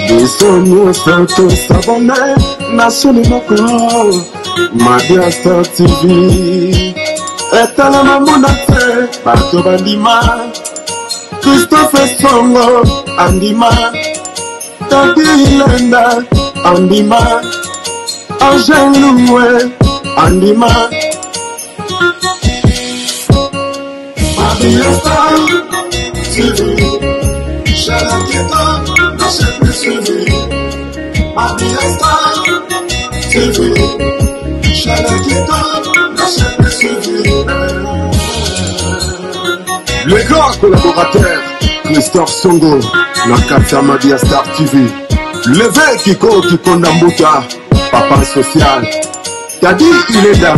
Nous sommes tous abonnés, nationalement Madia Star TV. Et à la maman d'Até, Pato Bandima, Christophe Songo, Andima, Tati Lenda, Andima, Angèle Loué, Andima, Madia Star TV, Chalaketa, National TV, Madia Star TV, Chalaketa, National TV. Le grand collaborateur, Christophe Songo, Nakata Madia Star TV. Le Kiko qui Kondambuta, Papa Social. T'as dit il est là,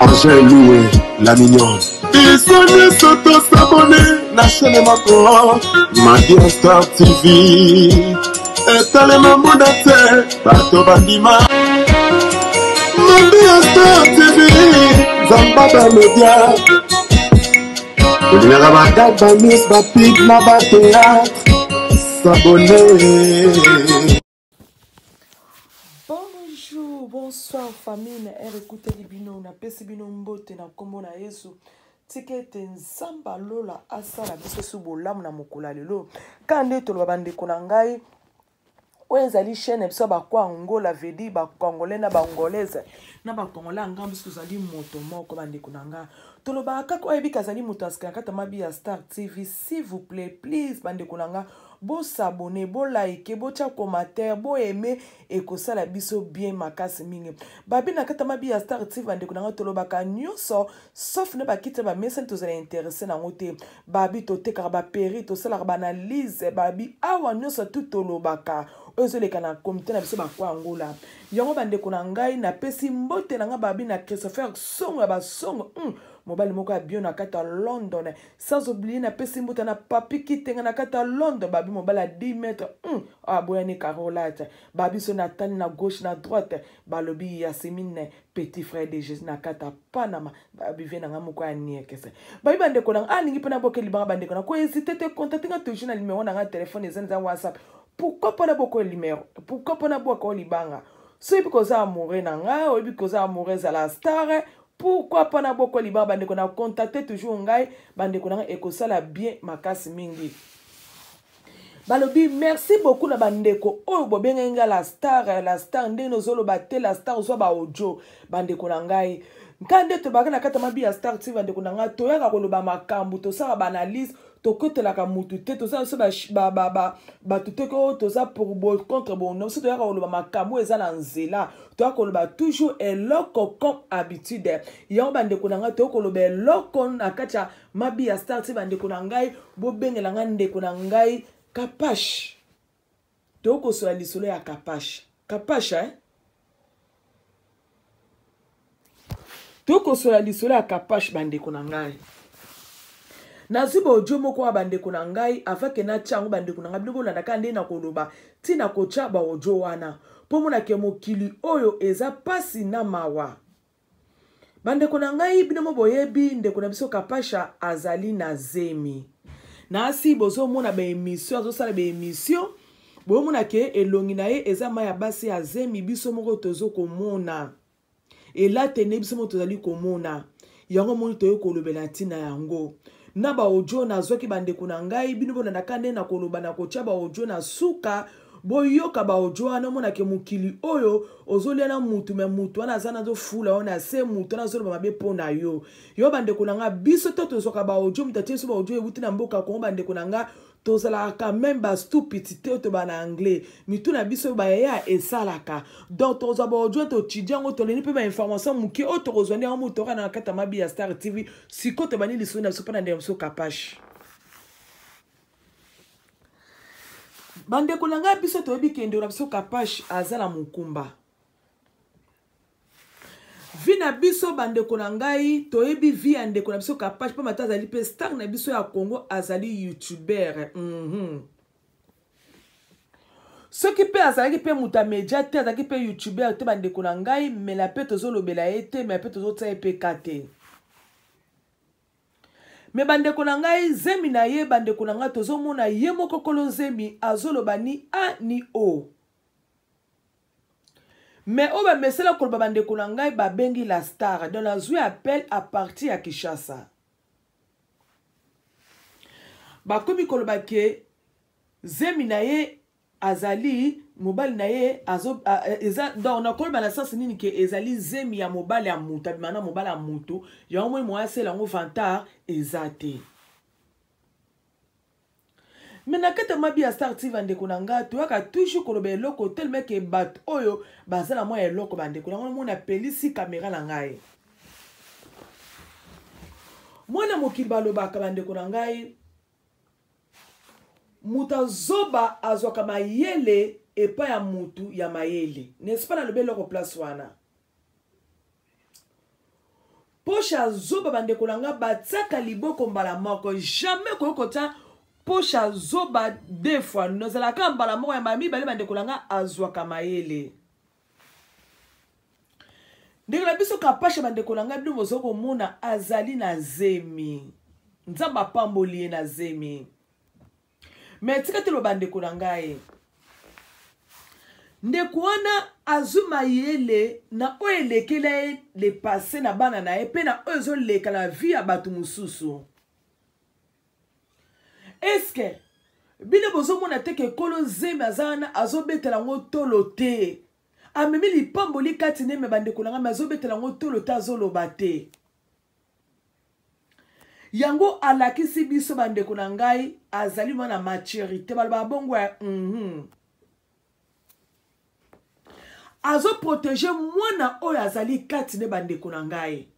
Angèle Loué, la mignonne. Ils sont tous abonnés, nationalement Madia Star TV. Et t'as les mamans d'Até, Pato Bandima. Madia Star TV, Zambada Media. Bonjour, bonsoir famille na écoutez bino na pesi bino mbote na kombo na Yesu tikete nzamba lola asala biso subolamu na mokola lelo kande to babande konangai oenzali chaîne biso ba kwa Angola vedi ba congolais na ba angolaise na ba congolais ngambi tozali moto moko bande konanga toloba kaka oyebi kazali moto askana kata Madia Star TV s'il vous plaît please bande konanga bo s'abonner bo like bo tia commentaire bo aimer et ko sala biso bien makasi mingi babi na kata Madia Star TV bande konanga toloba ka nyonso sauf ne ba kite ba message tozali intéressé na ngote babi to te ba péri to sala ba analyse babi awa nyonso tout tolobaka ozoleka na komite na biso bakwa Angola yango bande konangai na pesi mbote na nga babi na Christopher Songo ba songo mobali moko ya bio na kata London sans oublier na pesi mbote na papi kitenga na kata London babi mobali à 10 mètres boyani Carolate babi so na tani na gauche na droite balobi Yasemine petit frère de Jésus na kata Panama babi vient na moko ya niekese babi bande konanga alingi pena boke libanga bande konanga ko hésiter te contacter nga toujours na numéro na nga téléphone ezana WhatsApp. Pourquoi pas beaucoup de numéro? Pourquoi pas beaucoup de libanga? C'est parce que amoureux nanga, ou parce que amoureux à la star. Pourquoi pas beaucoup de libanga? Bande qu'on a contacté toujours ngai, bande qu'on a ekosala bien makasi mingi. Balobi merci beaucoup na bandeko. Oh bobenga la star ndeno zolo bate la star zo ba audio bande qu'on ngai. Nkande to bakana kata Madia Star TV bande qu'on ngai to yaka koloba makambu to sala ba analyse. Tokote la kamutute to ça ba tuteko to ça pour contre bon non c'est d'ailleurs le makamu ezana nzela to akoloba toujours eloko comme habitude yon bande konanga to koloba eloko akacha Madia Star TV bande konangai bo bengela ngande konangai kapash to ko so lisolo ya kapash to ko so lisolo ya kapash bande konangai Nazibo ojo moko wa bande konangai afake na changu bande konanga biloko na kande na koloba tina kocha ba ojo wana pomona ke mokili oyo eza pasi na mawa bande konangai binomo boyebi nde kona biso kapasha azali na zemi na asi bozo mona ba émission azo sala ba émission bo mona ke elongi na ye eza maya basi ya zemi biso moko tozo komona ela tene biso moko tozali komona yango moni toyo kolobela tina yango na ba ojo na zoki bande konangai bino bona nakande na koloba na kocha ba ojo na suka boyoka ba ojo ana mona ke mukili oyo ozolia na mutu me mutu ana zana zo fula ona se mutu na zolo ba mabe pona yo bande konanga biso to tozoka ba ojo mutatie so ba ojo ebuti na mboka ko bande konanga tozala ka même ba stupidité to ba na anglais mitu na biso ba ya esalaka donc toza ba ojo to chidiango to leni pe ba information muki o to kozwani en mutu na kata Madia Star TV siko to bani liso na so pa na ndemso kapash bande konanga biso to yebi kende na biso kapash azala mukumba vina biso bande konangai to yebi vi ande kona biso kapash pa mata azali pe star na biso ya Congo azali youtuber ce qui peut azali pe muta media te azali pe youtuber te bande konangai mais la pe tozo lobela ete mais pe tozo tsa pe kate me bandeko na ngai zemi na ye bandeko na ngai tozomona ye moko kolo zemi azoloba ni a ni o mais o bamesela koloba bandeko na ngai babengi la star donc nazwi appel à partir ya Kinshasa bakomi koloba ke zemi na ye azali mobali na ye eza donc nakoloba na sens nini ke ezali zemi ya mobali ya mutu abimana mobali ya mutu yango moi moyasela yango vantar eza te me na kati ya mabi ya Star TV bandeko na nga toyaka toujours koloba eloko teleme ke bato oyo baza na mwa eloko bandeko nango mona pelisi kamera na ngai mwana mokili balobaka bandeko na ngai mutu azoba azwaka mayele epa ya mutu ya mayele n'est-ce pas nalobi eloko place wana poche azoba bandeko na nga batiaka liboko mbala moko jamais koyokota poche azoba deux fois nozalaka mbala moko ya mibale bandeko na nga azwaka mayele ndenge na biso kapashe bandeko na nga bino bozokomona azali na zemi nzambe apamboli ye na zemi me tika te lo bandeko na ngai ndeko wana azwi mayele na oyo elekela ye le passé na bana na ye mpe na oyo ezoleka na vie ya bato mosusu eske bino bozomona te ke kolo zemi aza wana azobetela yango tolo te amemi lipamboli kati neme bandeko na ngai me azobetela yango tolo te azoloba te yango alakisi biso bandeko na ngai azali mwana maturité baloba bongo ya azoprotege mwana oyo azali kati ne bandeko na ngai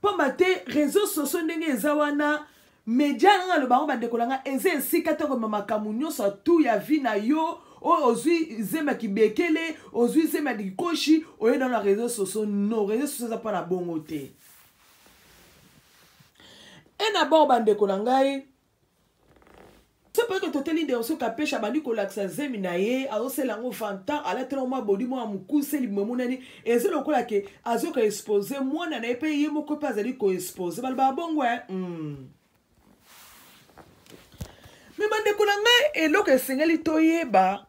pamba te réseaux sociaux ndenge eza wana media nanga aloba ngo bandeko na ngai eza esika te komema makambo nyonso tu ya vi na yo oyo ozwi zemi ya kibekele ozwi zemi ya likoshi oyenda na réseaux sociaux no réseaux sociaux eza mpa na bongo te ena bao bandeko na ngai c'est parce que toteli nde osoka pesha bandi kolakisa zemi na ye azosela yango fanta alatela mwa bodi mwa mokuse limemo nani eza lokola ke azoka expose mwana na ye mpe ye moko mpe azali koexpose baloba bongo me bandeko na ngai eloko esengeli toyeba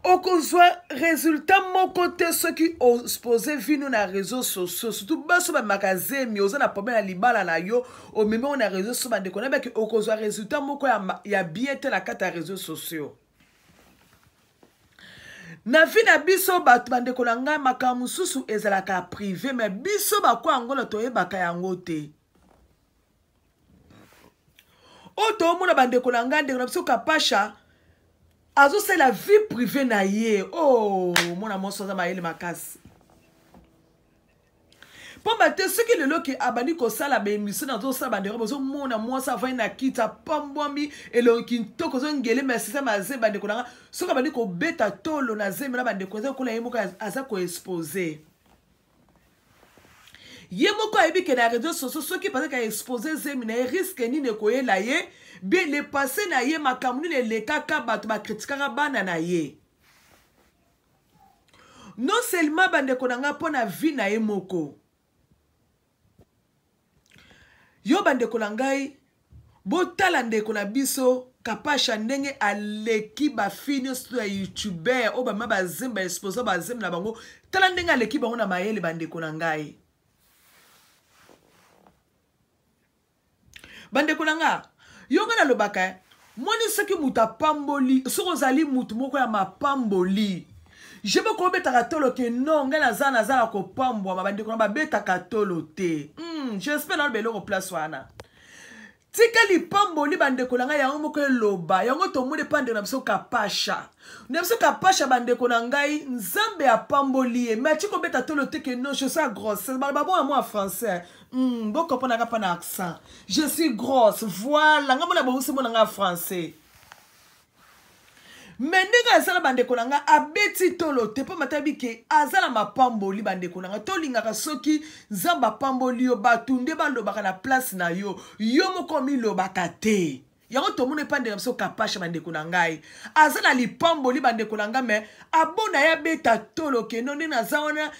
okozwa résultat moko te soki expose vino na réseaux sociaux surtout baso bamaka zemi oza na problème ya libala na yo omemi ngo na réseaux sociaux bandeko na beke okozwa résultat moko ya bien te na kati ya réseaux sociaux na vi na biso bato bandeko na ngai makambo mosusu ezalaka privé me biso bakwa yango na toyebaka yango te oyo toomona bandeko na ngai ndeko na biso kapasha azosala vie privée na ye oh mwana moso aza mayele makasi pamba te soki lelo ke abandi kosala baémission nazosala bandeko bozomona mwasi avandi na kiti apambwami elongi ntoko ozongele mesisa maze bandeko na nga soki abandi kobeta tolo na zemi na bandeko eza kola ye moko aza koexpose ye moko ayebi ke na réseaux sociaux soki parce ka expose zemi na ye risque nini ekoyela ye bien le passé na ye makambo nini elekaka bato bakritikaka bana na ye non seulement bandeko na nga mpo na vie na ye moko yo bandeko na ngai botala ndeko na biso kapasha ndenge aleki bafini nyonso ya youtuber oyo bama bazemi baexpose bazemi na bango tala ndenge aleki bango na mayele bandeko na ngai bandeko na nga yo nga nalobaka moni soki mutu apamboli soki ozali mutu moko ya mapamboli je peux kobetaka tolo ke non ngai naza kopambwama bandeko na babetaka tolo te j'espère na beloko place wana tika lipamboli bandeko na ngai yango moko eloba yango tomoni pa ndeko na biso kapasha na biso kapasha bandeko na ngai nzambe apamboli ye mais atiki kobeta tolo te ke non je suis grosse baloba bon moi en français bokomponaka mpa na accent je suis grosse voilà nga mona bousi mona nga français mais ndenge azala bandeko na nga abeti tolo te mpo matabi ke azala mapamboli bandeko na nga tolingaka soki nzambe apamboli yo bato nde balobaka na place na yo yo moko milobaka te yango to mona pa ndeko biso kapasha bandeko na ngai aza na lipamboli bandeko na ngai me abona ya beta tolo keno nde naza wana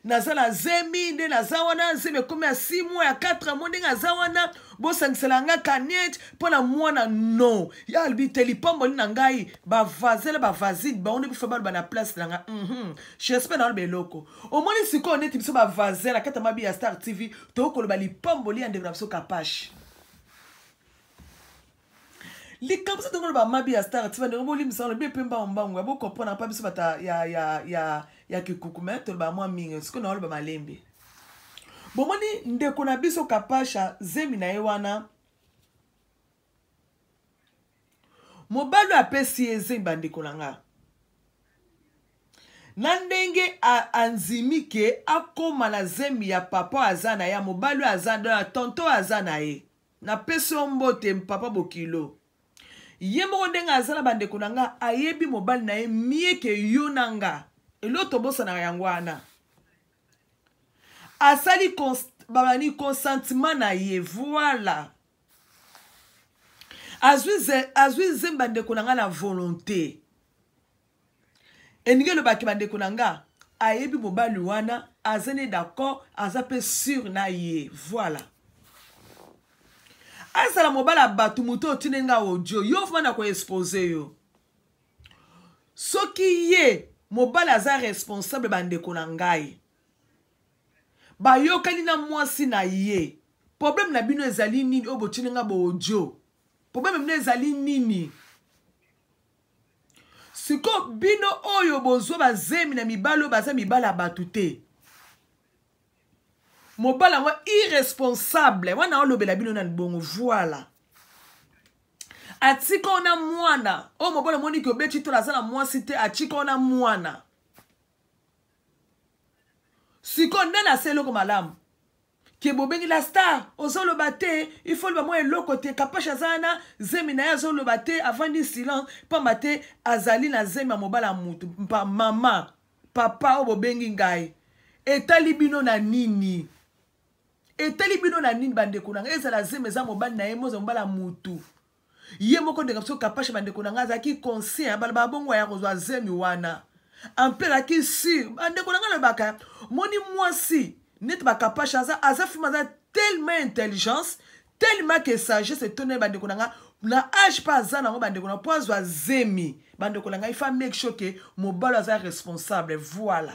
naza na zemi nde naza wana nzembe komi ya 6 mois ya 4 mois nde naza wana bosangisela nga kanet mpona mwana no ya albi te lipamboli na ngai bavazela bavazine baonde bifa baloba na place na nga j'espère na oloba eloko omoni sikoyo neti biso bavazela kata mabi ya Star TV tokoloba lipamboli ya ndeko na biso kapashe likambo sa tongolo ba mabi ya Star TV ndeko bolimisa le bepemba mbangu abo comprendre pa biso bata ya kikukume to ba mwa mingi siko na oloba malembe bomoni ndeko na biso kapasha zemi na ye wana mobali apesi eze bandeko na nga na ndenge anzimike akoma na zemi ya papa aza na ya mobali aza na tonto aza na ye na peso mbote papa bokilo ye moko ndenge aza na bandeko na nga ayebi mobali na ye mieke yo na nga eloto bosana yango wana asali babani consentement na ye voilà azwi zemba bandeko na nga na volonté eninge lobaki bandeko na nga ayebi mobali wana aza ne d'accord aza pe sûr na ye voilà azala mobala batu muto otine nga audio yo fuma na ko expose yo soki ye mobala aza responsable bandeko na ngai bayokani na mwasi na ye problème na bino ezali nini obo tine nga bo audio problème mne ezali nini siko bino oyo bozwa bazemi na mibalo baza mibala batu te mobala wa irresponsable wana olobela bino na bongo voilà atika ona mwana o mobala moni ko beti to lazana mwasi te atika ona mwana siko ndana selo ko malamu ke bobengi la Star ozolo bate il faut le mo eloko te kapasha zana zemi na ya zolo bate avant di silence pamba te azali na zemi ya mobala mutu pa mama papa o bobengi ngai etali bino na nini etali bino na nini bandeko na ngai ezala zemi za mobali na ye moza mobala mutu ye moko ndeka biso kapasha bandeko na ngai azaki conscient bala babongo ya kozwa zemi wana ampela ki sur bandeko na ngai lobaka moni mwasi net bakapasha aza fima za tellement intelligence tellement que sagesse etone bandeko na ngai na age pa aza nango bandeko na po azwa zemi bandeko na ngai il faut make sure que mobali aza responsable voilà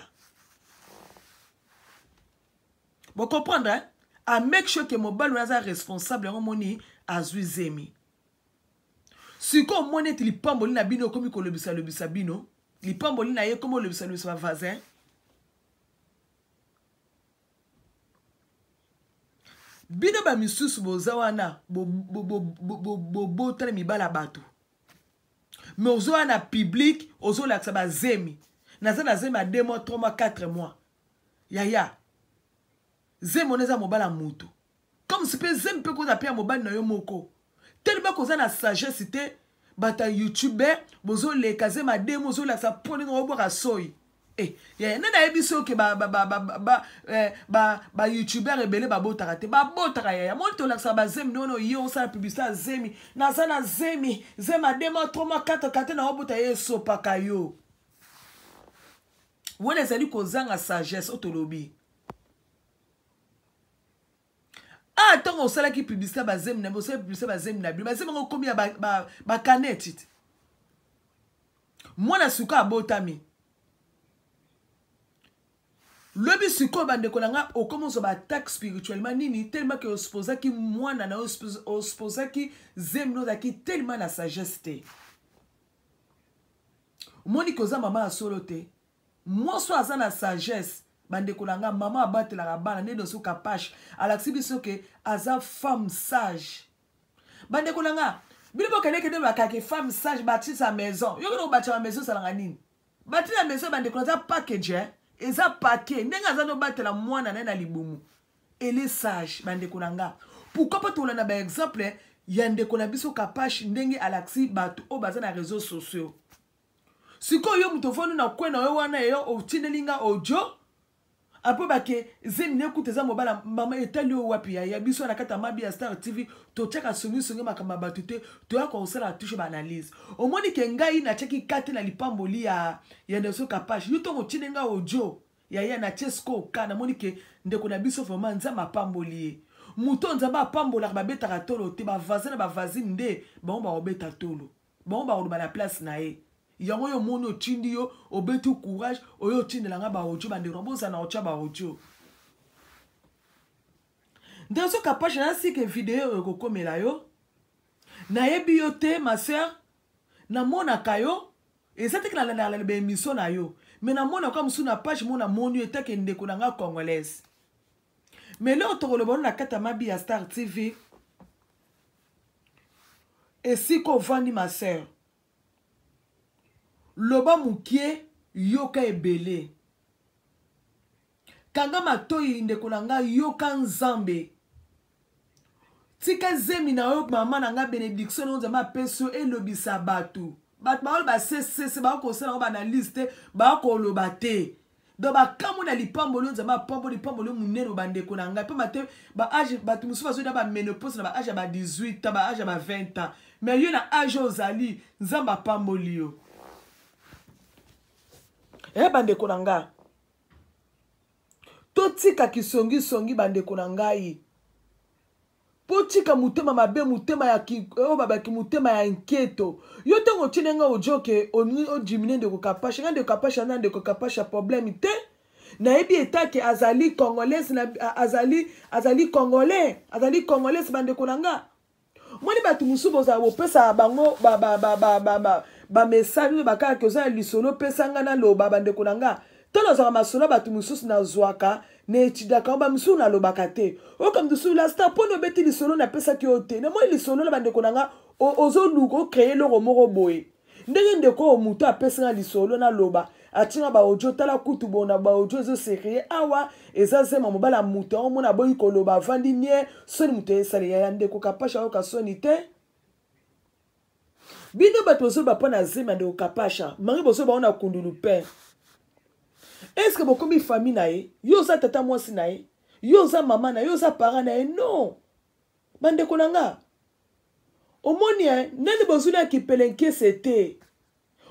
bon comprendre hein? A make sure que mobali aza responsable yango moni azwi zemi siko moni eti lipamboli na bino komi kolobisa bino lipamboli na ye komi olobisa ba voisin bino ba misusu boza wana botala mibala bato mais ozo wana public ozo laksa ba zemi naza na zemi a 2 mois 3 mois 4 mois yaya zemi oneza mobala mutu comme si pe zemi pe koza pia mobali na yo moko tellement koza na sagesse te bata youtuber bozo leka zemi a 2 mois ozo laksa pone ngo boka soyi yaya nana yebiso ke ba youtuber ebele babotaka te babotaka yaya moni tolakisa bazemi nono ye osala publicité ya zemi naza na zemi zemi a 2 mois 3 mois 4 kate na obota ye esopaka yo wana ezali kozanga sagesse otolobi ntango osalaki publicité bazemi na bosala publicité bazemi na bino bazemi ngo komi ya bakaneti te mwana suka abotami lobi siko bandeko na nga okomozo ba attaque spirituellement nini tellement que osposaki mwana na osposaki zemi no zaki tellement na sagesse te moni koza mama asolo te mwaso aza na sagesse bandeko na nga mama abatelaka bana nde doso kapashe alakisi biso ke aza femme sage bandeko na nga bino bokende kende bakake femme sage bâtir sa maison yo kende kobâtir ma maison salanga nini bâtir la maison bandeko na za package eza paquet ndenge aza no batela mwana na libumu ele sage bandeko na nga pourquoi pas tola na ba exemple ya ndeko na biso kapashe ndenge alakisi bato o baza na réseaux sociaux siko yo mutofonu na kwena yo wana yo otinelinga audio Apo bake zemi nekute za mobala mama etali o wapi ya biso na kata Mabia Star TV to chaka songi makamba batute to ya konsela touche ba analyse omoni ke ngai na cheki kate na lipamboli ya Nelson Kapash yuto ko chinenga ojo ya na Chesco kana moni ke ndeko na biso vraiment nzamba pamboli muto nzamba pambola ba beta tolo te ba vazina ba vazine nde ba obeta tolo ba ba na place na ye yango yo mono chindi yo obetu courage oyo chindi langa ba ojo bande romboza na ocha ba ojo Nelson Kapash na si ke video ko komela yo na yebi yo te ma sœur na mona kayo ezate kala na be émission na yo mais na mona comme sous na page mona monu etake ndeko na nga congolaise mais là to le bon na kata Mabia Star TV et si ko vandi ma sœur loba mukie yoka ebele kanga matoi ndeko na nga yoka nzambe tika zemi na yo mama na nga bénédiction on zama peso elobisa batu bat ba ba se ba ko sala ba na liste ba ko lobate do ba kamu na lipambo lo zama pambo lipambo lo muneno bandeko na nga pe mate ba age batu musu ba zo da ba ménopause na ba age ba 18 ba age ba 20 ans mais yo na age ozali nzamba pambo lio bandeko na nga totika kisongi bandeko na ngai potika mutema mabe mutema ya babaki mutema ya inquieto yo tongo chinenga ojoke o dimine ndeko Kapash ngande Kapash na ndeko Kapash problème te na ebi etake azali congolaise na azali congolaise bandeko na nga moni batu musubo za opesa bango ba message ba ka ke za lisolo pesa nga na loba bandeko na nga tolo za masolo batu mususu na zwaka ne chidaka ba musu na lobaka te o comme dessous la star pono beti lisolo na pesa ki ote na mo lisolo na bandeko na nga ozo luko créer le romoro boy ndenge ndeko muto apesa nga lisolo na loba atinga ba ojo tala kutu bona ba ojo zo sérieux awa ezazema mobala muto omona boyi ko loba vandi nie soni muto esali ya ndeko Kapash o ka soni te bino bato zo ba pona zema ndeko Kapash mari bozo ba ona kundulu pe. Est-ce que beaucoup de famille nae, yo za tata mwasi nae, yo za mama nae, yo za parent nae, non. Bande konanga. Omoni nani bozuna ki pelenke c'était.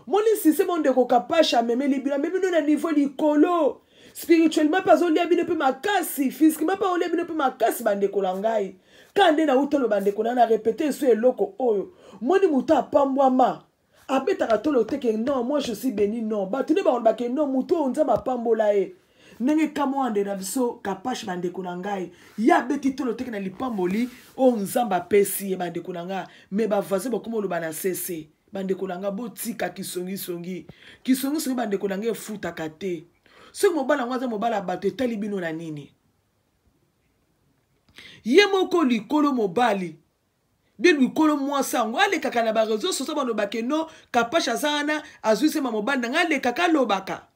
Moni si c'est mon ndeko Kapash meme libina, meme no na niveau likolo. Spirituellement pas on liabine pe makasi, physiquement pas on liabine pe makasi bande konangai. Kande na utolo bande konana répéter sur eloko oyo. Moni muta pambwama. Abetaka tolo teke non moi je suis béni non batune ba on ba ke non muto onza ma pambola e nenge kamo ande na biso Kapash bandeko na ngai ya beti tolo teke na lipamboli o nzamba pesi e bandeko na nga me ba vaze ba komo lo bana cesse bandeko na nga botika kisongi bandeko na nga futa kate so mobala ngwaza mobala bato tali bino na nini ye moko likolo mobali Bibi kolo mwasa ngale kaka na ba réseaux sociaux bano bakeno Kapash azana azuise ma mobile ngale kaka lobaka.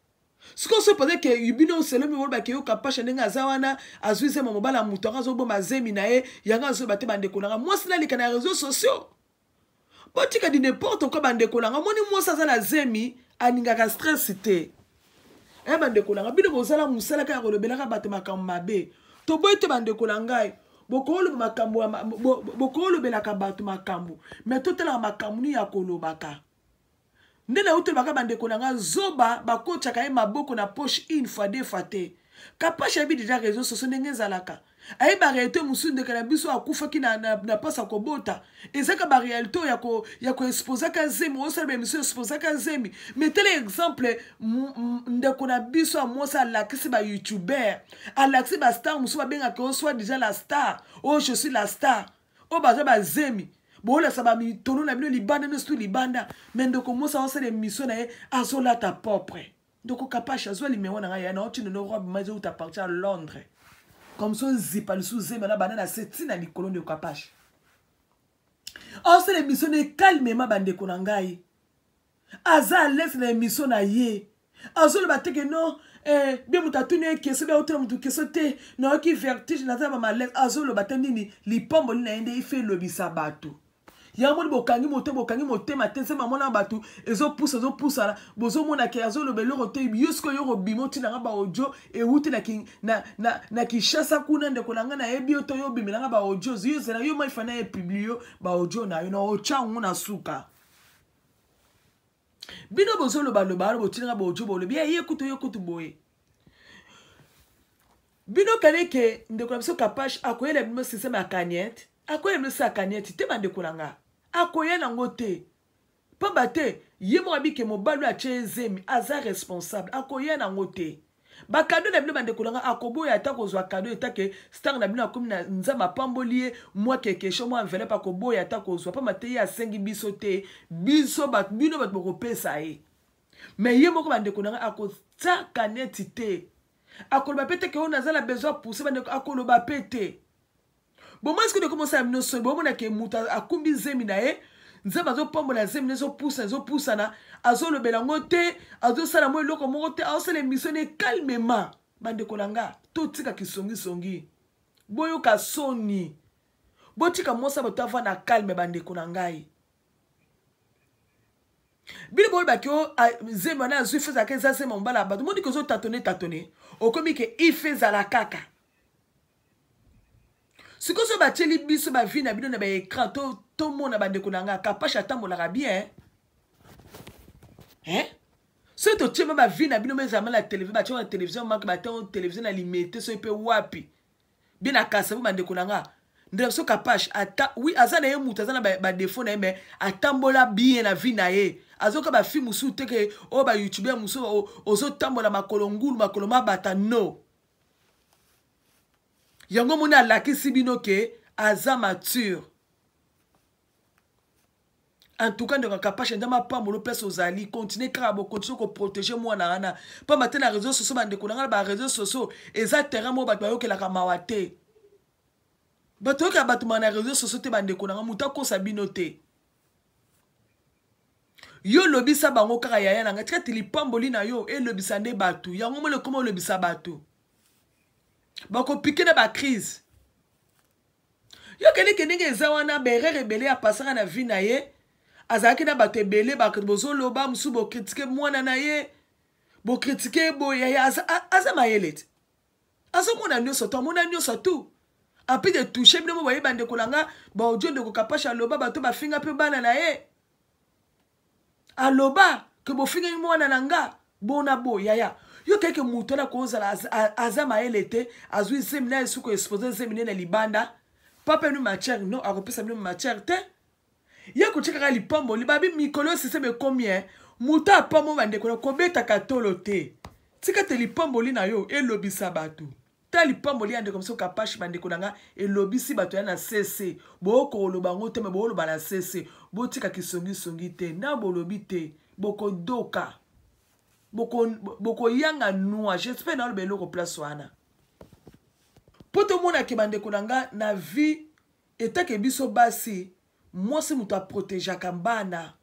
Siko se pose ke yubino selemi wol bakeyo Kapash ndenga zawana azuise ma mobile mutora zo bo mazemi na ye yanga zo bate bandeko na mwasa na lika na réseaux sociaux. Botika di n'importe quoi bandeko na moni mwasa za na zemi aninga ka stress te. Bandeko na bino bozala musala ka rolobela ka bate makambabe. To boite bandeko na ngai bokolo makambo bokolo belaka batu makambo mais totala makambo ni ya kolobaka ndena uto baka bandeko nanga zoba bakocha ka maboko na poche une fois deux fois te Kapash abi déjà réseaux sociaux ndenge zalaka ai ba réalité musunde kana biso akufa ki na pasa ko bota ezaka ba réalité ya ko exposer ka zemi o salbe monsieur exposer ka zemi mais tel exemple ndeko na biso a mosa la kisi ba youtuber ala kisi ba star musu ba benga ko soit déjà la star oh je suis la star o ba zemi bola saba mi tono na bino libanda no stu libanda mais ndeko mosa o sala émission na azola ta propre ndeko Kapash azola limewa na ya na otine no robe mais où t'appartient à Londres. Comme ça, zipa le sous-zé, mais la banane c'est une à colonne de Kapash. Oh, c'est l'émission de calmement bande konangai. Aza laisse l'émission na ye. Azo le batte que non, bien moutatune qui se bien autant moutou qui saute, non qui vertige na zaba malaise. Azo le batte nini, li pombo na inde il fait le bisabato. Yamoni bokangi mote matense mamona batu ezo pousse la bozo mona ke azo lo belo rote yusko yo bimoti na ba audio e wuti na ki chassa kuna ndeko nanga na ebi oto yo bimela ba audio yo zela yo mai fana e publio ba audio na yo na ocha ngona suka bino bozo lo ba botinga ba audio bo le bien ye kutu boye bino kaneke ndeko na biso kapash akoyela bimo système ya kanyet akoyela bimo sa kanyet te bande kolanga akoyela ngote pamba te ye mo abike mobalo a chezemi aza responsable akoyela ngote ba cadeau na bino bande kolanga akoboya ata kozwa cadeau etake star na bino akomi na nzamba pambolie moi quelque chose moi enveloppe akoboya ata kozwa pamba te ya sengi biso te biso bat bino bat bokopesa ye mais ye moko bande kolanga akota kanyet te akoloba pete ke on azala besoin pousser bande akoloba pete bon moi est-ce que de commencer à nous bon mona ke muta akumbi zemi na ye nzeba zo pombola zemi nezo poussa na azo le belango te azo sala mo eloko moko te azo sala missionner calmement bande kolanga to tika kisongi boyo ka soni botika mosa botava na calme bande konangai bile bol ba kyo zemi na azo feza ke za sema mbala ba moni ko zo tâtonner okomi ke ifeza la kaka si ko so ba teli biso ba vie na bino na ba écran to mona bande konanga kapasha tambola bien so to tshema ba vie na bino mezama la télévision ba tshema télévision manque ba télévision na limité so pe wapi bina kasa bande konanga ndela so kapasha ata oui azana ye muta azana ba défaut na mais atambola bien na vie na ye azoka ba film musu teke o ba youtuber musu ozo tambola makolo ngulu makolo mabata no yango mona lakisi bino ke aza mature en tout cas ndeko kapasha ndama pamolo place ozali continuer krabo continuer ko protéger moi na ana pa matena réseaux sociaux bande konanga ba réseaux sociaux eza terrain mo ba yokela ka mawate bato ka bato na réseaux sociaux te bande konanga muta ko sabino te yo lobisa bango kaka yaya nanga tika tilipamboli na yo e lobisa nde batu yango mo le komo lobisa batu bako piquer na ba crise yo kende eza wana berere rebele ya pasanga na vie na ye azaki na bato ebele bozo loba musu bo critiquer mwana na ye bo critiquer bo yaya aza mayele te azo mona nyoso to mona nyoso tu api de toucher bino mo baye bande kolanga ba audio de ko kapasha loba bato ba finga pe bana na ye aloba ke bo finga mwana nanga bona bo yaya yo keke muto na kozala aza mayele te azwi zemina esuko exposer zemina na libanda papa nu matière non akopesa bino matière te ya kucheka lipambo libabi mikolo système combien muta pamo bande ko beta katolo te tika te lipambo lina yo elobisa batu ta lipambo li ande comme ça kapashi bande konanga elobisi batu ya na cc boko lobango te me bolo bana cc botika kisongi te na bolobi te boko doka boko yanga noa j'espère na le ko place wana poto mona ke bande konanga na vie etake biso basi moi si muta protéger kambana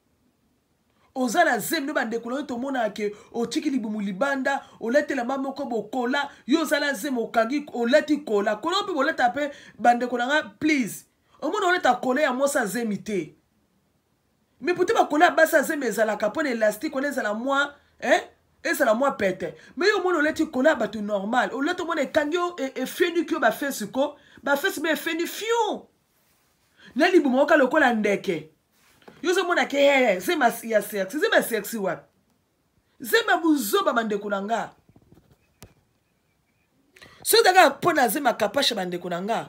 ozala zemno bande kolongo to mona ke otiki libumu libanda oletela mamoko bokola yo zala zemo kangi oleti kola kola pe boleta pe bande kolanga please omona oleta kola ya mosa zemite mais pour te ba kola basa zemezala kapone élastique on ezala moi et c'est la moi pète mais yo mona oleti kola batu normal oleto mona kangio e fenu kyo ba fait suko ba fait me fenu fion na libumu oka lokola ndeke yo zo mona ke zema ya sexy zema sexy wa zema buzoba bande kunanga so daga pona zema kapasha bande kunanga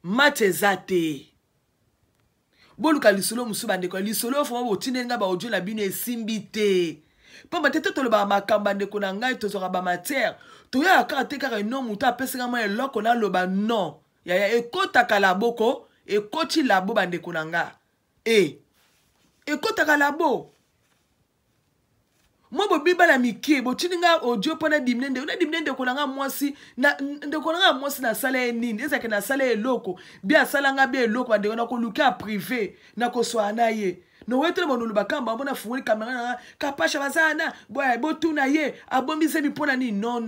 mate zate boluka lisolo musu bande ko lisolo fo botinenga ba ojo la bino esimbite pamba tete to ba makamba bande kunanga to zo ba matière to ya ka te ka no muta pesinga mo eloko na loba non ya ekota kala boko ekoti labo bande kunanga ekota kala bo mo bo bibala miki bo tininga audio pona dimnende una dimnende kunanga mwasi na ndekonanga mwasi na sala nini ezake na sala eloko bia sala nga bia eloko bande na ko luka privé na ko swana ye no wetele mo nuluba kamba mbona funguli kamera na kapasha bazana bo tuna ye abombise mi pona ni non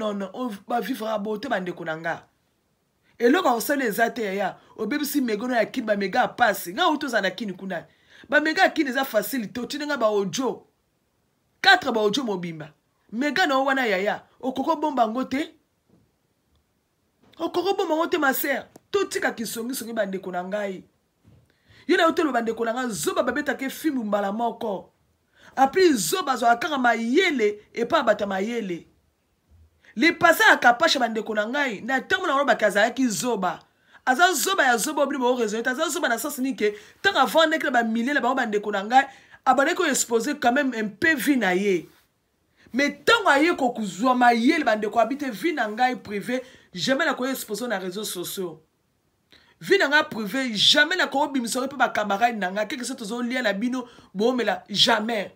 ba vivre abote bande kunanga eloko akosala eza te yaya obebisi mega no ya kini bamega apasi nga otoza na kini kuna bamega ya kini eza facilité otindi nga baaudio 4 baaudio mobimba mega na wana yaya okoko bomba yango te okoko bomba yango te maser totika kisongisongi bandeko na ngai yo na otelo bandeko na ngai zoba babetaka filme mbala moko apres zoba azwaka kaka mayele epa abata mayele lipasa akapasha bandeko na ngai na ntango na ngo bakazalaki zoba aza zoba ya zoba obili bao raisonné aza zoba na sens nini ke ntango avandeki na bamilie na bango bandeko na ngai abandeki koexpose quand même un peu vie na ye mais ntango aye kokuzwa mayele bandeko abite vie na ngai privé jamais na koexpose na réseaux sociaux vie na ngai privé jamais na kobimisori mpe bakamarade na ngai keke so tozolia na bino boomela jamais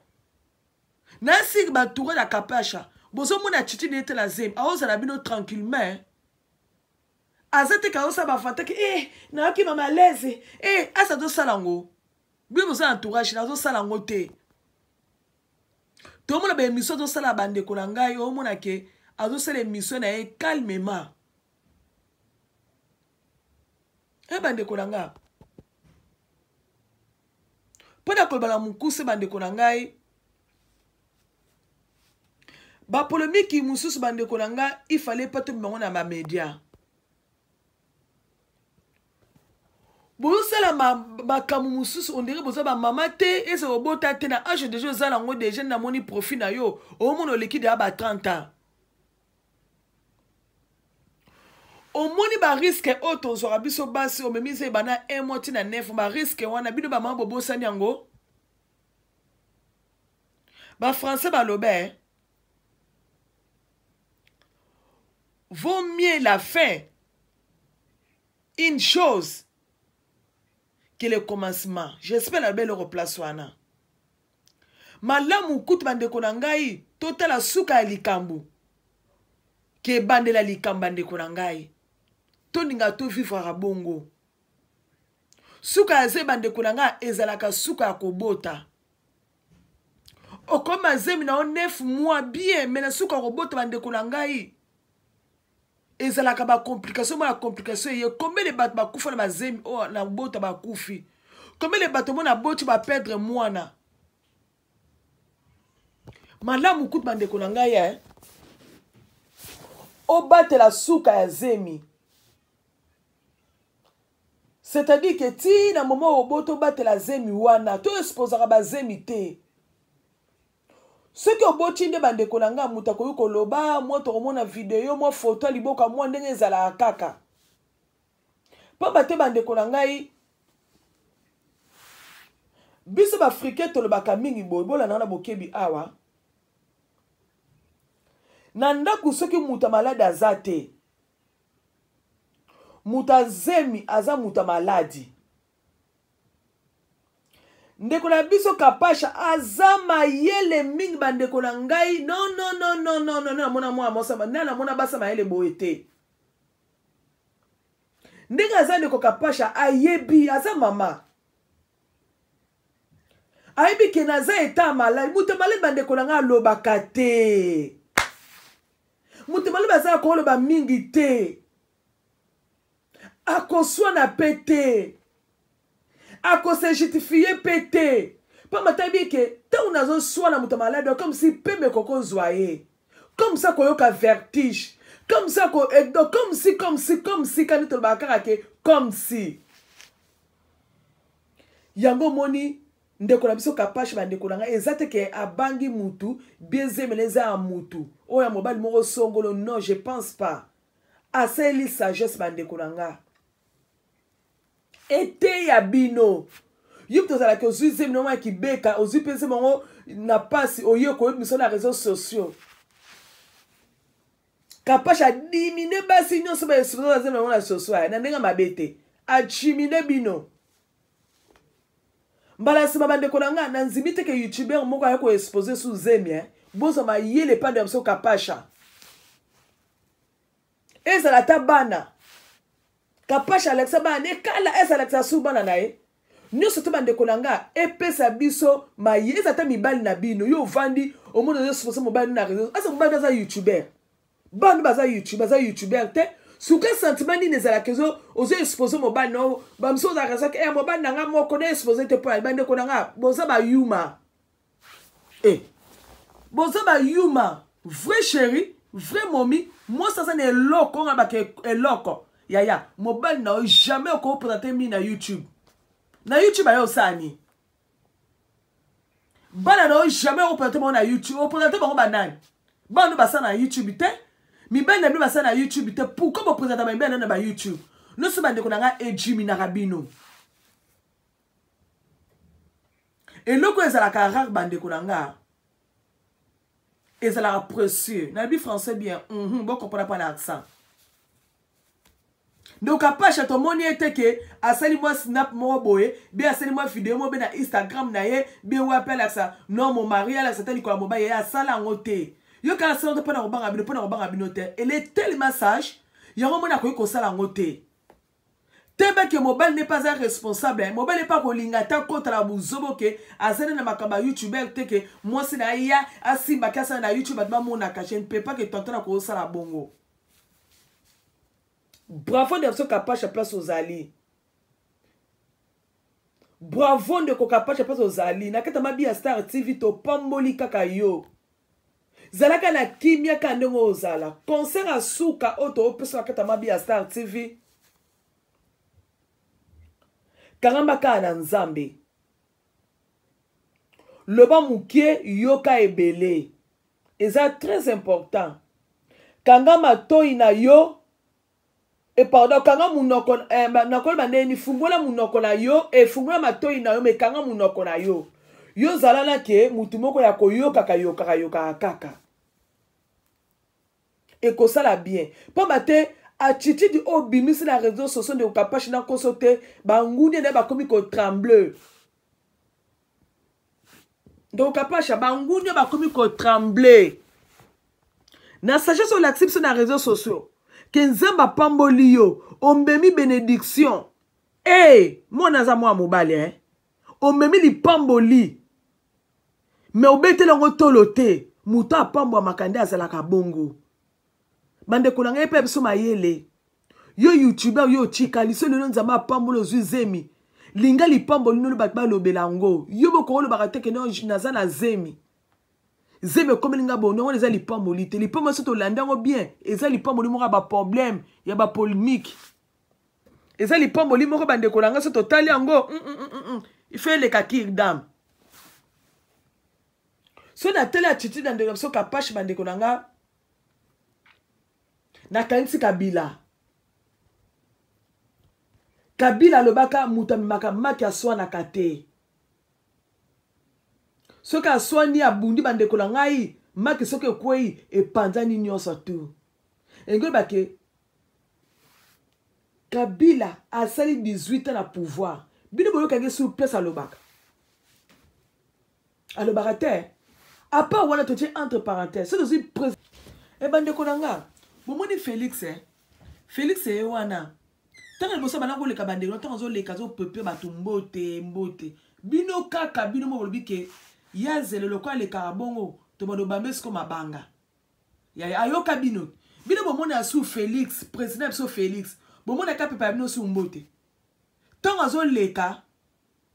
nasiki batoure na kapasha bozomona titi nete la zemi aozala bino tranquillement aza te ka osala bafantaki nayoki mama malaise asa azosala yango bino bozala entourage nazosala yango te tomona baémission azosala bandeko na ngai omona ke azosala émission na ye calmement bandeko na ngai mpo na koloba na mokuse bandeko na ngai bapolémiki mosusu bandeko na ngai ifale pa tobi bango na bamédia bozosala makambo mosusu ondire boza bamama te eze obota te na age deja ozala yango deja namoni profit na yo omona oleki deya ba 30 ans omoni bariske oyo tozwaka biso basi omemisa ebana 1 mois ti na 9 bariske wana bino bamama bobosani yango bafrançais balobe vaut mieux la fin une chose que le commencement. J'espère la belle replace wana. Malamu kutu bandeko na ngai totala suka ya likambu ke bandela likambu bandeko na ngai toninga to vivre à bongo suka ya ze bandeko na ngai ezalaka suka ya kobota okoma zemi na 9 mois bien mais na suka ya kobota bandeko na ngai ezalaka ba complication ma complication ye combien de bato bakufa na bazemi o na bota bakufi combien de bato mona boti ba perdre mwana malamu kutu bandeko na ngai obatela suka ya zemi c'est-à-dire que ti na moment oboto batela zemi wana to exposera ba zemi te soki oboti nde bandeko na nga muta koyi koloba mwa tokomona video mwa foto liboka mwa ndenge ezalaka kaka mpo bate bandeko na ngai biso baafrikain tolobaka mingi boye bolanda na bokebi awa na ndako soki muta maladi aza te muta zemi aza muta maladi ndeko na biso kapasha aza mayele mingi bandeko na ngai non namona mwa mosama namona basa mayele boye te ndenge aza ndeko kapasha ayebi aza mama ayebi ke naza eta maladi mutu maladi bandeko na ngai alobaka te mutu maladi aza koloba mingi te akoswana pe te akose justifier pété pas matabi que tant nazo soit na muta malade comme si pembe koko zoye comme ça koyoka vertige comme ça comme si quand tu bakara ke comme si yango moni ndeko na biso kapashe bandeko na nga ezate ke abangi mutu biezemeleza ya mutu oya mobali moko songolo non je pense pas aseli sagesse bandeko na nga ete ya bino yip tozala ke ozwi zemi noma kibeka ozwi pe zemi ngo na pasi oye ko miso na réseaux sociaux kapasha dimine basi nyonso ba exposer na zemi na sociaux na ndenga mabete a chimine bino mbala sima bandeko na nga na nzimi te ke youtuber moko aye ko exposer sous zemi bozo ma yele pande ya mso kapasha ezala tabana kapasha Alexa ba ne kala esa Alexa subana nae nyoso to bandeko na nga epesa biso maye ezata mibali na bino yo vandi omono yo sponsor mobali na réseau asa mobali za youtuber bandu baza youtuber te Souka sentiment ni nezala kezo ozo exposer mobile no ba mso za kasa ke mobile nanga mo connaît exposer te pa bande ko nanga boza ba yuma boza ba yuma vrai chéri vrai mommy moi ça ne loko nga ba ke loko ya mobile na jamais ko présenter mi na YouTube ayo sani bana no jamais ko présenter mo na YouTube o présenter bango banani bana ba sa na YouTube te mi ben na bi ba sa na YouTube te pourquoi vous présenter ba ben na YouTube no se bande ko nga ejimi na rabino et loko ezala ka rare bande ko nga ezala précieux na bi français bien bon comprendre pas l'accent donc après chaque moni était que asali moi snap mo boye bi asali moi vidéo mo be na Instagram na ye bi ou appelle ça non mon mari ala c'était ko mo ba ya sala ngote yo ka sala to pona obanga bino pona obanga bino te et les tellement sage yo mo na ko sala ngote tebe que mobile n'est pas un responsable mobile n'est pas ko lingata contre la buzobo ke asali na makamba YouTuber te que moi c'est na ya asimba kasa na YouTube ba mo na ka je ne peux pas que tontona ko sala bongo. Bravo de ce capable place aux alliés. Bravo de capable place aux alliés. Na kata mabi Star TV to pamboli kaka yo. Zalaka na kimia kandengo ozala. Concert à suka auto opeso na kata mabi Star TV. Karamba ka na nzambe. Loba mukie yoka ebele. Eza très important. Kangama toi na yo et pardon kanga munoko nakol bandeni fungola munoko na yo e fungola matoi na yo me kanga munoko na yo yo zala na ke mutu moko ya koyoka kaka e ko sala bien po mate attitude obimisi na réseaux sociaux de kapashi na kosote banguni ne ba komi ko tremble donc kapashi banguni ba komi ko tremble na sagesse on l'accepte sur les réseaux sociaux. Kenzamba pamboli yo, ombemi bénédiction. Moi naza moi mobile ombemi li pamboli. Mais obete longo tolote, muta pambo makande azala ka bongo. Bande kolanga epe biso mayele. Yo YouTuber yo chikali so lelo nzamba pambolo zemi. Linga li pamboli no batba lobelango. Yo boko lo bakate ke no naza na zemi. Zeme comme linga bono on les a li pamboli te li pamboli soto landango bien eza li pamboli moko ba problème ya ba polémique eza li pamboli moko bande kolanga soto tali yango il fait les kakir dam so na tele attitude dans de so kapash bande kolanga na kanisi Kabila lobaka mutamaka maki aswa na kate soki aswani abundi bandeko na ngai maki soki ekwei epanzani nyonso tu engoli bake Kabila asali 18 ans na pouvoir bino boyokaki sur place alobaka te apa wana totie entre parenthèses c'est aussi président e bandeko na nga bomoni Félix wana tanga liboso bana koleka bandeko tanga zoleka zopepe bato mbote bino kaka bino mo bolobi ke yazele lokwa le karabongo to bodo bamesko mabanga ya ayoka bino bomona sous Félix président sous Félix bomona ka pepa bino sous mbote tonga zo leka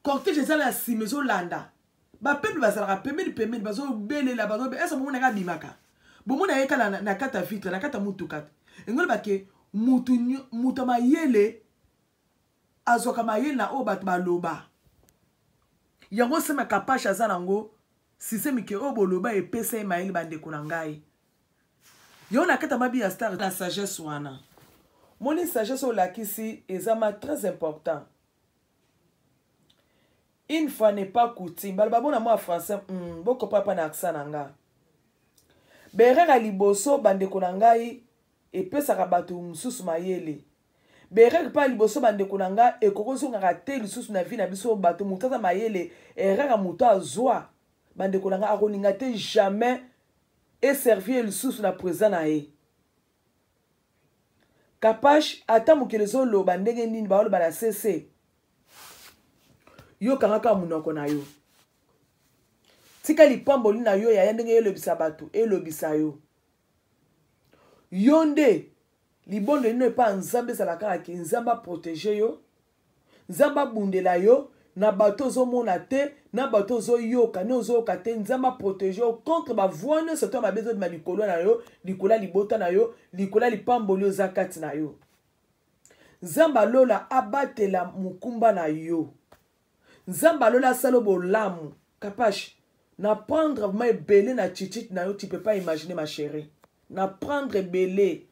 cortège ezala simezo landa ba peuple bazala pemeli bazo belela bazo esa bomona ka bimaka bomona yeka na kata vitre na kata mutukat engol bake mutu mayele azoka mayele na obat baloba yango sema kapasha zanango sisemi ke oboloba epesa mayele bande kunangai yo na kata mabi ya Star na sagesse wana moni sagesse olakisi ezama très important une fois n'est pas coutume balba bona moi français boko papa na accent nanga berera liboso bande kunangai epesa bato mususu mayele berera pa liboso bande kunanga ekokoso ngaka te lisusu na vie na biso bato mutata mayele erera muto azwa bande kunanga akoninga te jamais et servir lisusu na présent na ye kapash ata mukelezo lo bandenge nini ba na cc yo kangaka munoko na yo tika lipamboli na yo ya ndenge elobisa bato elobisa yo yonde libondo lino epa nzambe ezalaka kaka nzambe aprotéger yo nzambe abundela yo na bato ozomona te na bato ozoyoka ne ozoyoka te nzambe aprotéger yo contre bavoi nyonso to mabe ezobima likolo na yo likolo libota na yo likolo lipamboli oza kati na yo nzambe alola abatela mukumba na yo nzambe alola asala bolamu kapache na prendre vraiment ebele na chichit na yo tu peux pas imaginer ma chérie na prendre ebele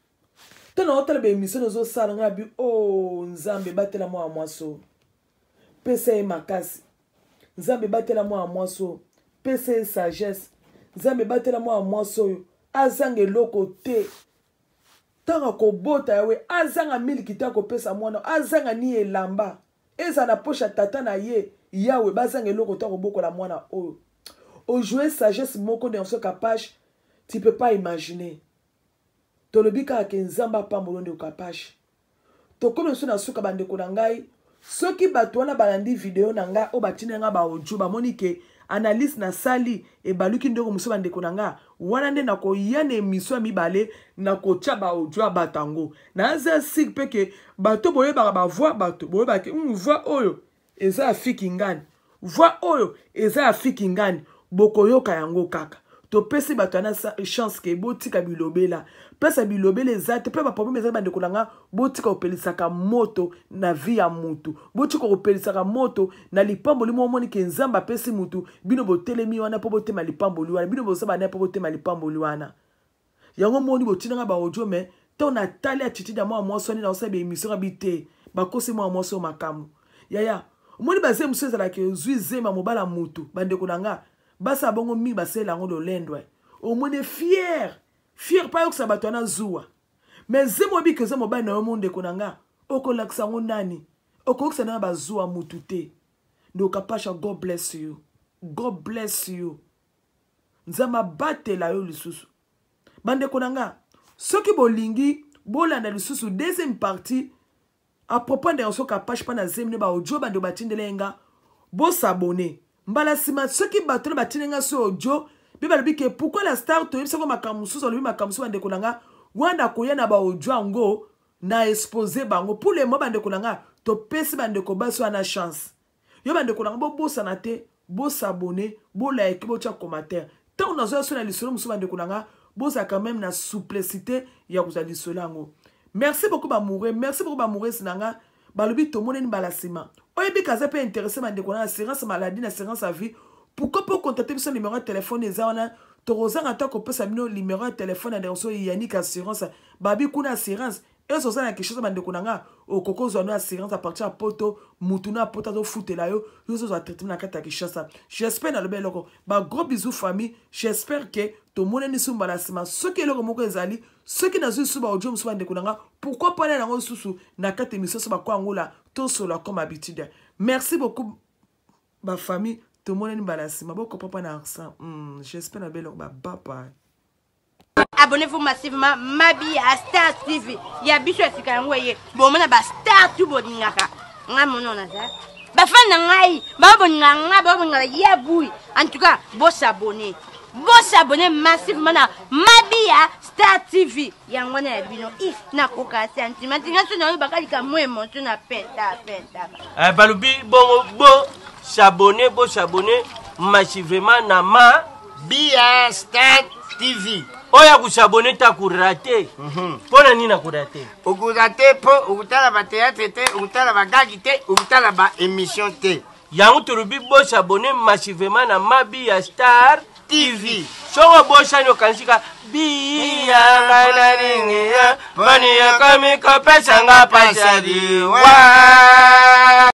to na otala bemission ozosala nga bi oh nzambe batela mwa mwaso pesa ye makasi nzambe batela mwa mwaso pesa ye sagesse nzambe batela mwa mwaso oyo azanga eloko te tanga kobota yawe azanga miliki ta kopesa mwana azanga ni elamba eza na poche tata na ye yawe bazanga eloko ta kobokola mwana oyo ojouer sagesse moko dans ce capage tu peux pas imaginer tolobi kaka ke nzamba pambolo nde capage to comme so na suka bande ko ngai soki bato wana balandi video na nga o batina nga ba audio ba monike analyse na sali e baluki ndeko muso bande ko nga wana nde na ko yane émission mibale na ko tia ba audio batango na za sig peke bato boye ba voix bato boye ba ke voix oyo eza afiki ngani voix oyo eza afiki ngani boko yoka yango kaka to pesi bato na chance ke botika bilobela pesa bilobela ezate pe ba problème ezali bande kolanga botika opelisaka moto na vie ya mutu botika opelisaka moto na lipamboli mo moni ke nzamba pesi mutu bino botelemi wana po botema lipamboli wana bino bosaba na po botema lipamboli wana yango moni botinanga ba audio me to na tali ya titi da mo soni na osabe émission habité ba kosi mo so makamu yaya moni baze muso ezala ke zuizema mobala mutu bande kolanga basa bongo mi basela ngo lolendwe omone fier pa yoksa bato na zuwa mais zemo bi ke zemo ba na monde konanga okolakisa ngo nani okoksa na bazuwa mutu te ndo kapasha. God bless you, God bless you. Nzama batela yo lisusu bande konanga soki bolingi bolanda lisusu deuxième partie à propos de so kapasha pa na zemne ba audio bande batindelenga bo s'abonner mbala sima soki bato batinenga so audio biba bike pourquoi la star to yebisa ko makamusu so lobi makamusu bande konanga wanda koyena ba audio ngo na exposer bango pour les mots bande konanga to pesi bande ko baso na chance yo bande konanga bo bosa na te bo s'abonner bo like bo tia commentaire tant na zo so na lisolo musu bande konanga bo za quand même na souplicité ya kozali solango. Merci beaucoup ba mourir sinanga balobi to moneni balasima oyebi kaza pe intéressé bande konanga assurance maladie na assurance à vie. Pourquoi pas contacter son numéro de téléphone et ça on a torozanga ta ko pesa bino numéro de téléphone na so Yannick assurance babi kuna assurance et so ça na quelque chose bande konanga o koko zo na assurance à partir à poto mutuna poto to foutela yo yo so traitement na kata kishasa. J'espère na le bel loko ba gros bisous famille. J'espère que to moneni sumba la sima ce que loko moko ezali ce qui na zo suba audio musu bande konanga pourquoi pas na ngo susu na kata émission so ba kwa ngola to solo comme habitude. Merci beaucoup ba famille. Tout le monde est balassi, ma beaucoup papa na arsa. J'espère na belle ba papa. Abonnez-vous massivement Mabi à Star TV. Ya biso sika ngoye. Bon mona ba Star tout boningaka. Nga mono na za. Ba fan na ngai, ba boninganga, ba boningala ya bui. En tout cas, bo s'abonner. Bo s'abonner massivement na Mabi à Star TV. Ya ngwana ya bino if na koka sentiment. Nga so na yo bakali ka mo emotion na penta. Balubi bo s'abonner, massivement na Mabi à Star TV. Oya kusabone ta kurate. Pona nina kurate. Ukurate po ukutala ba théâtre te, ukutala ba gagi te, ukutala ba émission te. Yangu turubi bo s'abonner massivement na Mabi à Star TV. Songo bo shanyo kansika biya ngana ringia. Mani ya kami ko pesa nga pasadi. Wa